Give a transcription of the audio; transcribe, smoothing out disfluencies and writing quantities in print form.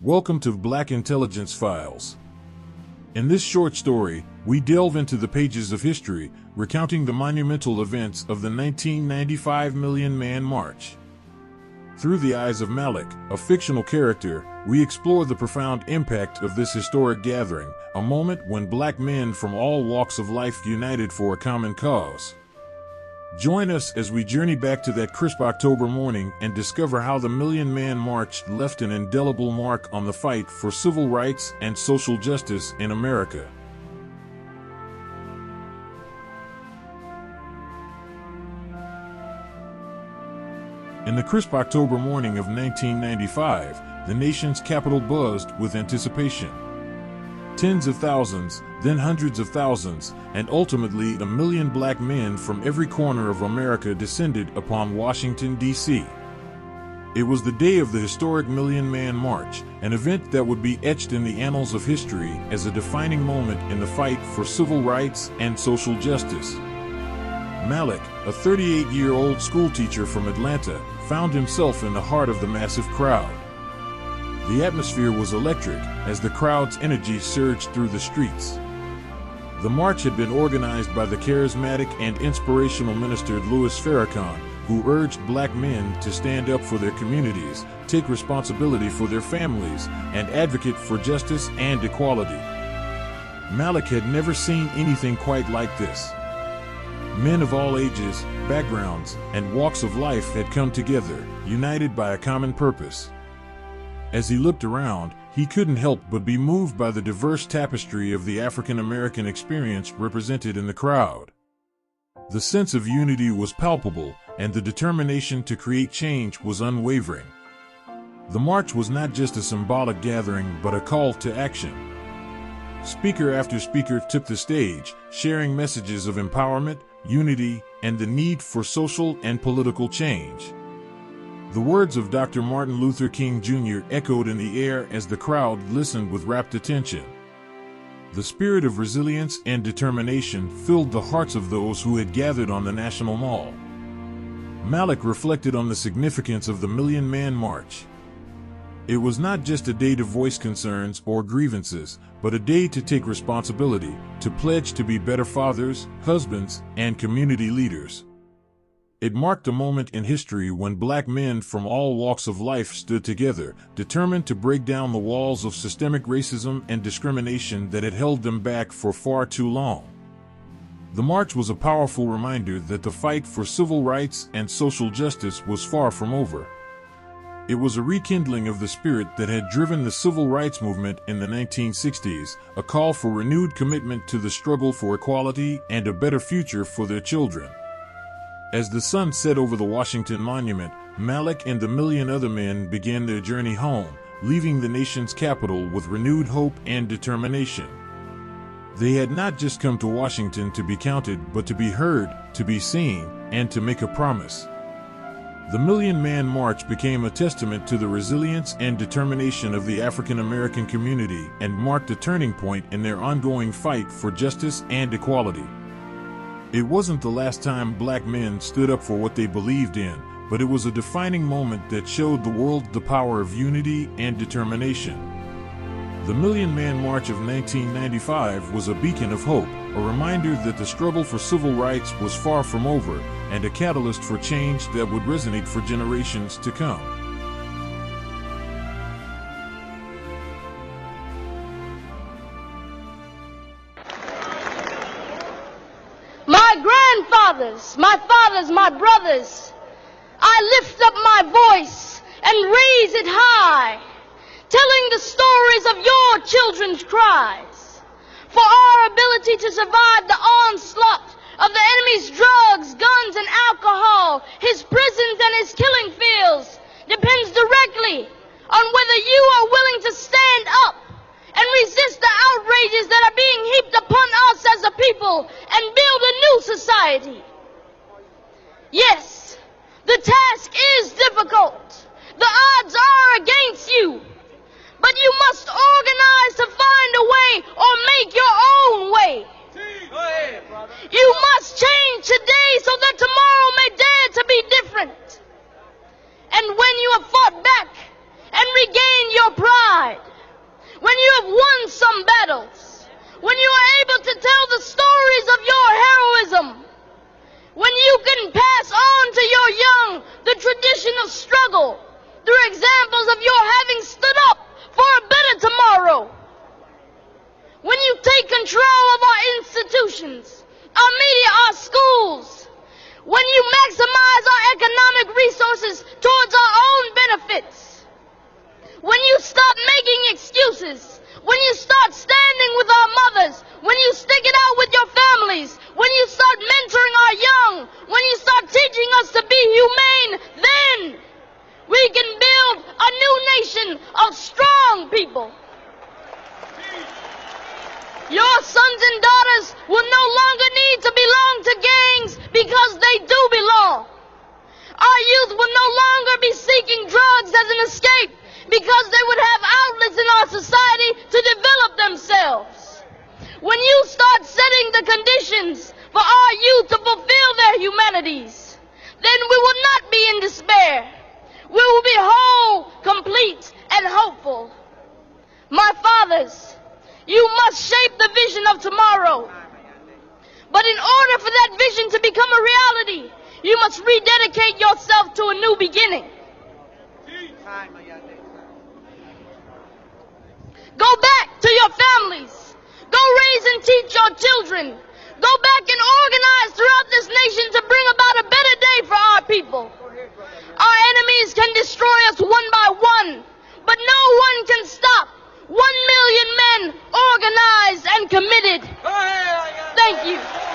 Welcome to Black Intelligence Files. In this short story, we delve into the pages of history, recounting the monumental events of the 1995 Million Man March. Through the eyes of Malik, a fictional character, we explore the profound impact of this historic gathering, a moment when black men from all walks of life united for a common cause. Join us as we journey back to that crisp October morning and discover how the Million Man March left an indelible mark on the fight for civil rights and social justice in America. In the crisp October morning of 1995, the nation's capital buzzed with anticipation. Tens of thousands, then hundreds of thousands, and ultimately a million black men from every corner of America descended upon Washington, D.C. It was the day of the historic Million Man March, an event that would be etched in the annals of history as a defining moment in the fight for civil rights and social justice. Malik, a 38-year-old schoolteacher from Atlanta, found himself in the heart of the massive crowd. The atmosphere was electric as the crowd's energy surged through the streets. The march had been organized by the charismatic and inspirational minister Louis Farrakhan, who urged black men to stand up for their communities, take responsibility for their families, and advocate for justice and equality. Malik had never seen anything quite like this. Men of all ages, backgrounds, and walks of life had come together, united by a common purpose. As he looked around, he couldn't help but be moved by the diverse tapestry of the African American experience represented in the crowd. The sense of unity was palpable, and the determination to create change was unwavering. The march was not just a symbolic gathering but a call to action. Speaker after speaker took the stage, sharing messages of empowerment, unity, and the need for social and political change. The words of Dr. Martin Luther King Jr. echoed in the air as the crowd listened with rapt attention. The spirit of resilience and determination filled the hearts of those who had gathered on the National Mall. Malik reflected on the significance of the Million Man March. It was not just a day to voice concerns or grievances, but a day to take responsibility, to pledge to be better fathers, husbands, and community leaders. It marked a moment in history when black men from all walks of life stood together, determined to break down the walls of systemic racism and discrimination that had held them back for far too long. The march was a powerful reminder that the fight for civil rights and social justice was far from over. It was a rekindling of the spirit that had driven the civil rights movement in the 1960s, a call for renewed commitment to the struggle for equality and a better future for their children. As the sun set over the Washington Monument, Malik and the million other men began their journey home, leaving the nation's capital with renewed hope and determination. They had not just come to Washington to be counted, but to be heard, to be seen, and to make a promise. The Million Man March became a testament to the resilience and determination of the African American community and marked a turning point in their ongoing fight for justice and equality. It wasn't the last time black men stood up for what they believed in, but it was a defining moment that showed the world the power of unity and determination. The Million Man March of 1995 was a beacon of hope, a reminder that the struggle for civil rights was far from over, and a catalyst for change that would resonate for generations to come. My fathers, my brothers, I lift up my voice and raise it high, telling the stories of your children's cries. For our ability to survive the onslaught of the enemy's drugs, guns, and alcohol, his prisons and his killing fields, depends directly on whether you are willing to stand up and resist the outrages that are being heaped upon us as a people and build a new society. Yes, the task is difficult. The odds are against you. But you must organize to find a way or make your own way. You must change today so that tomorrow may dare to be different. And when you have fought back and regained your pride, stop making excuses, when you start standing with our mothers, when you stick it out with your families, when you start mentoring our young, when you start teaching us to be humane, then we can build a new nation of strong people. Your sons and daughters will no longer need to belong to gangs because they do belong. Our youth will no longer be seeking drugs as an escape because they would have outlets in our society to develop themselves. When you start setting the conditions for our youth to fulfill their humanities, then we will not be in despair. We will be whole, complete, and hopeful. My fathers, you must shape the vision of tomorrow. But in order for that vision to become a reality, you must rededicate yourself to a new beginning. Go back to your families. Go raise and teach your children. Go back and organize throughout this nation to bring about a better day for our people. Our enemies can destroy us one by one, but no one can stop 1 million men organized and committed. Thank you.